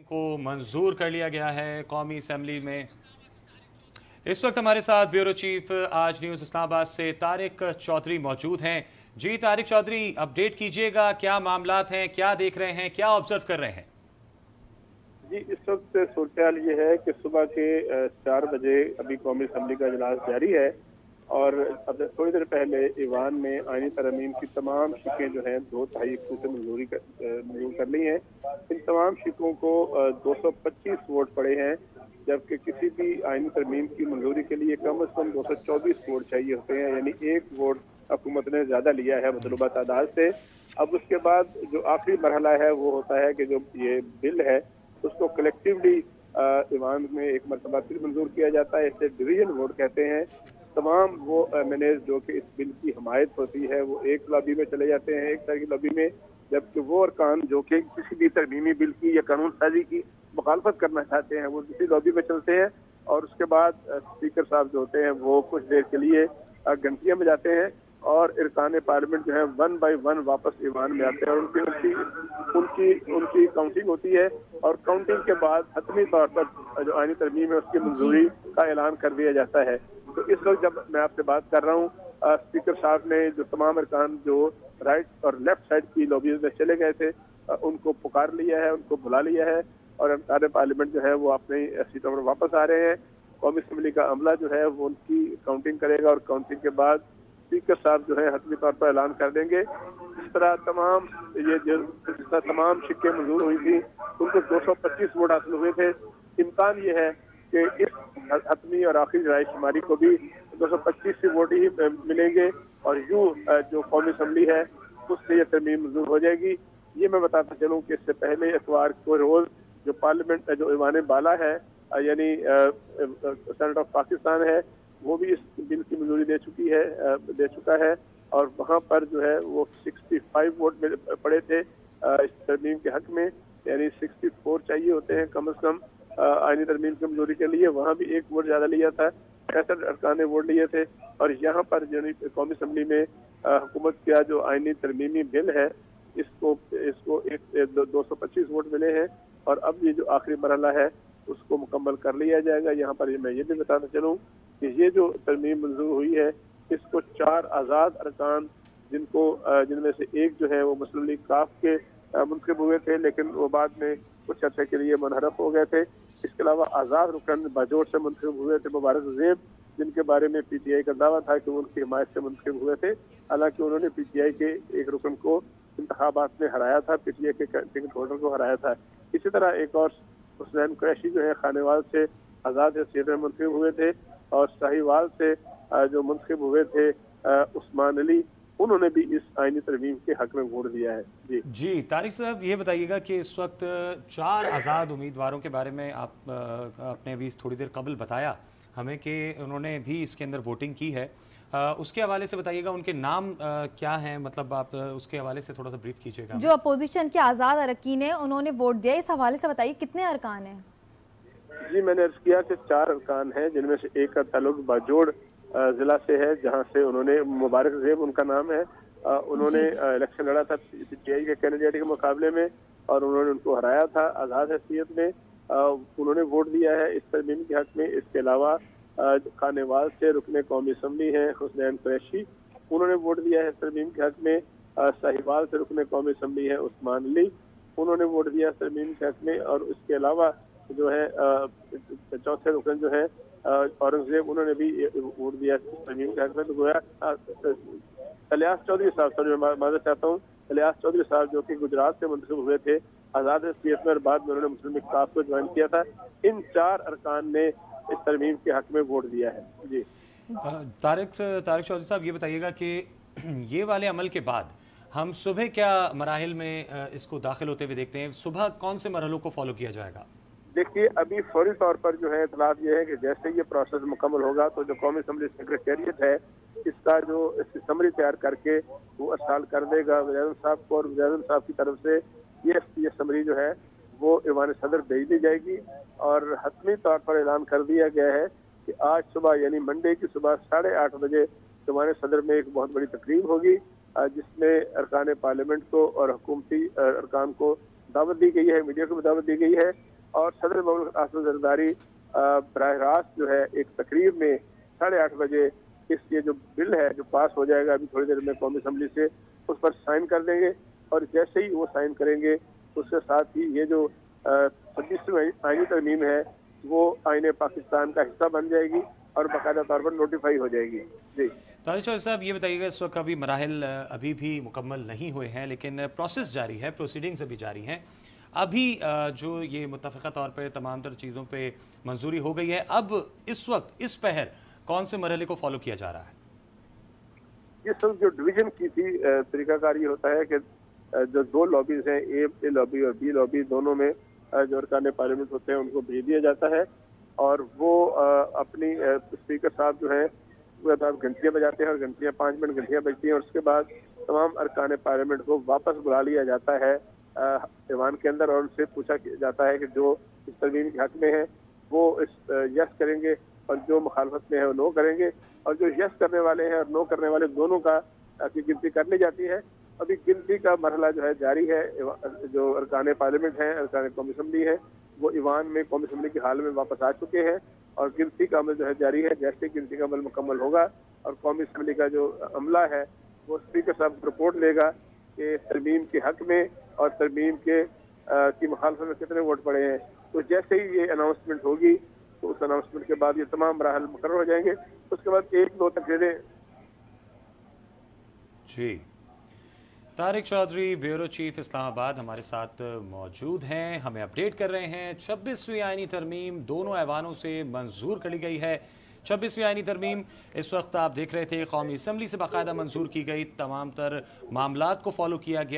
को मंजूर कर लिया गया है कौमी असम्बली में। इस वक्त हमारे साथ ब्यूरो चीफ आज न्यूज़ इस्लामाबाद से तारिक चौधरी मौजूद हैं। जी तारिक चौधरी, अपडेट कीजिएगा, क्या मामलात हैं, क्या देख रहे हैं, क्या ऑब्जर्व कर रहे हैं? जी, इस वक्त सूरत ये है कि सुबह के 4 बजे अभी कौमी असम्बली का इजलास जारी है और अब थोड़ी देर पहले ईवान में आईनी तरमीम की तमाम शिकें जो हैं 2/3 से मंजूर कर ली हैं। इन तमाम शिकों को 225 वोट पड़े हैं, जबकि किसी भी आईनी तरमीम की मंजूरी के लिए कम अज कम 224 वोट चाहिए होते हैं, यानी एक वोट हुकूमत ने ज्यादा लिया है मतलूबा तादाद से। अब उसके बाद जो आखिरी मरहला है वो होता है कि जो ये बिल है उसको कलेक्टिवली ईवान में एक मरतबा फिर मंजूर किया जाता है। इसे डिवीजन वोट कहते हैं। तमाम वो एमएनए जो कि इस बिल की हमायत होती है वो एक लॉबी में चले जाते हैं, एक तरह की लॉबी में, जबकि वो अरकान जो कि किसी भी तरमीमी बिल की या कानून साजी की मुखालफत करना चाहते हैं वो किसी लॉबी में चलते हैं और उसके बाद स्पीकर साहब जो होते हैं वो कुछ देर के लिए घंटिया में जाते हैं और इरकान पार्लियामेंट जो है 1 बाय 1 वापस ईवान में आते हैं और उनकी उनकी उनकी काउंटिंग होती है और काउंटिंग के बाद हतमी तौर पर जो आईनी तरमीम है उसकी मंजूरी का ऐलान कर दिया जाता है। तो इस वक्त जब मैं आपसे बात कर रहा हूँ, स्पीकर साहब ने जो तमाम अरकान जो राइट और लेफ्ट साइड की लॉबीज में चले गए थे उनको पुकार लिया है, उनको बुला लिया है और अरकान पार्लियामेंट जो है वो अपनी सीटों पर वापस आ रहे हैं। कौमी असम्बली का अमला जो है वो उनकी काउंटिंग करेगा और काउंटिंग के बाद स्पीकर साहब जो है हतमी तौर पर ऐलान कर देंगे। इस तरह तमाम शिक्के मंजूर हुई थी उनको 225 वोट हासिल हुए थे। इम्कान ये है कि इस हतमी और आखिरी राय शुमारी को भी 225 से वोट ही मिलेंगे और यूं जो कौमी असम्बली है उससे ये तरमीम मंजूर हो जाएगी। ये मैं बताता चलूँ कि इससे पहले इतवार को रोज जो पार्लियामेंट जो ईवान बाला है यानी सेनेट ऑफ पाकिस्तान है वो भी इस बिल की मंजूरी दे चुका है और वहाँ पर जो है वो 65 वोट पड़े थे इस तरमीम के हक में, यानी 64 चाहिए होते हैं कम से कम आईनी तरमीम की मंजूरी के लिए। वहाँ भी एक वोट ज्यादा लिया था, 65 अरकान ने वोट लिए थे और यहाँ पर जो कौमी असम्बली में हुकूमत का जो आईनी तरमीमी बिल है इसको 225 वोट मिले हैं और अब ये जो आखिरी मरहला है उसको मुकम्मल कर लिया जाएगा। यहाँ पर मैं ये भी बताना चलूँ कि ये जो तरमीम मंजूर हुई है इसको 4 आज़ाद अरकान जिनमें से एक जो है वो मुस्लिम लीग काफ के मुंतखब हुए थे लेकिन वो बाद में कुछ अर्से के लिए मुनहरफ हो गए थे। इसके अलावा आज़ाद रुकन बाजोड़ से मुंतखब हुए थे मुबारक ज़ेब, जिनके बारे में पीटीआई का दावा था कि वो उनकी हिमायत से मुंतखब हुए थे। हालांकि उन्होंने पीटीआई के एक रुकन को इंतखाबात में हराया था, पीटीआई के टिकट होल्डर को हराया था। इसी तरह एक और हुसैन कुरैशी जो है खानेवाल से आज़ाद हैसियत में मुंतखब हुए थे और साहिवाल से जो मुंतखब हुए थे उस्मान अली, उन्होंने भी इस आईनी तरमीम के हक में वोट दिया है। जी तारिक साहब, ये बताइएगा कि इस वक्त 4 आज़ाद उम्मीदवारों के बारे में आपने अभी थोड़ी देर कबल बताया हमें कि उन्होंने भी इसके अंदर वोटिंग की है। उसके हवाले से बताइएगा उनके नाम क्या हैं, मतलब आप उसके हवाले से थोड़ा सा ब्रीफ कीजिएगा। जो अपोजिशन के आज़ाद अरकान है उन्होंने वोट दिया, इस हवाले से बताइए कितने अरकान हैं? जी, मैंने अर्ज किया कि 4 अरकान हैं जिनमें से एक का ताल्लुक बाजोड़ जिला से है जहां से उन्होंने मुबारक ज़ेब उनका नाम है। उन्होंने इलेक्शन लड़ा था पीटीआई के कैंडिडेट के मुकाबले में और उन्होंने उनको हराया था आज़ाद हैसियत में। उन्होंने वोट दिया है इस तरमीम के हक में। इसके अलावा खानेवाल से रुकने कौमी असम्बली हैं हुसैन कुरैशी, उन्होंने वोट दिया है इस तरमीम के हक में। साहिवाल से रुकने कौमी असम्बली है उस्मान अली, उन्होंने वोट दिया इस तरमीम के हक में। और इसके अलावा जो है चौथे रुकन जो है औरंगजेब, उन्होंने भी वोट दिया तरमीम के हक में। तो गोया इलियास चौधरी साहब, सॉरी मैं माजरत चाहता हूँ, इलियास चौधरी साहब जो कि गुजरात से मुंतखब हुए थे आज़ाद हैसियत में और बाद में उन्होंने मुस्लिम लीग काफ को ज्वाइन किया था, इन 4 अरकान ने इस तरमीम के हक में वोट दिया है। जी तारिक चौधरी साहब, ये बताइएगा कि ये वाले अमल के बाद हम सुबह क्या मराहिल में इसको दाखिल होते हुए देखते हैं? सुबह कौन से मरहलों को फॉलो किया जाएगा? देखिए, अभी फौरी तौर पर जो है इतलात ये है कि जैसे ये प्रोसेस मुकम्मल होगा तो जो कौमी असम्बली सेक्रेटेरिएट है इसका जो इसकी समरी तैयार करके वो अरसाल कर देगा वज़ीर साहब को और वज़ीर साहब की तरफ से ये समरी जो है वो ईवान सदर भेज दी जाएगी और हतमी तौर पर ऐलान कर दिया गया है कि आज सुबह यानी मंडे की सुबह 8:30 बजे ईवान सदर में एक बहुत बड़ी तकरीब होगी जिसमें अरकान पार्लियामेंट को और हुकूमती अरकान को دعوت دی گئی ہے, میڈیا کو بھی دعوت دی گئی ہے, اور صدر مملکت آصف زرداری براہ راست جو ہے ایک تقریب میں 8:30 بجے یہ جو بل ہے جو پاس ہو جائے گا ابھی تھوڑی دیر میں قومی اسمبلی سے, اس پر سائن کر دیں گے, اور جیسے ہی وہ سائن کریں گے اس کے ساتھ ہی یہ جو 26ویں آئینی ترمیم ہے وہ آئین پاکستان کا حصہ بن جائے گی اور باقاعدہ طور پر نوٹیفائی ہو جائے گی. جی طارق چودھری صاحب, یہ بتائیے گا اس وقت ابھی مراحل ابھی بھی مکمل نہیں ہوئے ہیں, لیکن پروسیس جاری ہے, پروسیڈنگز ابھی جاری ہیں. ابھی جو یہ متفقہ طور پہ تمام تر چیزوں پہ منظوری ہو گئی ہے, اب اس وقت اس پہر کون سے مرحلے کو فالو کیا جا رہا ہے؟ یہ سب جو ڈویژن کی تھی طریقہ کار یہ ہوتا ہے کہ جو 2 لابیز ہیں, اے لابی اور بی لابی, دونوں میں جو ارکان پارلیمنٹ ہوتے ہیں ان کو بھیج دیا جاتا ہے, اور وہ اپنی اسپیکر صاحب جو ہیں وہ گھنٹیاں بجاتے ہیں, اور گھنٹیاں 5 منٹ گھنٹیاں بجتی ہیں, اور اس کے بعد تمام ارکان پارلیمنٹ کو واپس بلا لیا جاتا ہے ایوان کے اندر, اور ان سے پوچھا جاتا ہے کہ جو اس ترمیم کے حق میں ہیں وہ اس یس کریں گے, اور جو مخالفت میں ہے وہ نو کریں گے, اور جو یس کرنے والے ہیں اور نو کرنے والے دونوں کا کی گنتی کر لی جاتی ہے. ابھی گنتی کا مرحلہ جو ہے جاری ہے. جو ارکان پارلیمنٹ ہیں, ارکان قومی اسمبلی ہیں, وہ ایوان میں قومی اسمبلی کے حال میں واپس آ چکے ہیں, اور گنتی کا عمل جو ہے جاری ہے. جیسے گنتی کا عمل مکمل ہوگا اور قومی اسمبلی کا جو عملہ ہے وہ اسپیکر صاحب رپورٹ لے گا کہ ترمیم کے حق میں اور ترمیم کی مخالفت میں کتنے ووٹ پڑے ہیں. تو جیسے ہی یہ اناؤنسمنٹ ہوگی تو اس اناؤنسمنٹ کے بعد یہ تمام مراحل مقرر ہو جائیں گے. اس کے بعد 1-2 تقریریں. جی, طارق چودھری بیورو چیف اسلام آباد ہمارے ساتھ موجود ہیں, ہمیں اپڈیٹ کر رہے ہیں. 26ویں آئینی ترمیم دونوں ایوانوں سے منظور کر لی گئی ہے. 26ویں آئینی ترمیم اس وقت آپ دیکھ رہے تھے قومی اسمبلی سے باقاعدہ منظور کی گئی, تمام تر معاملات کو فالو کیا گیا.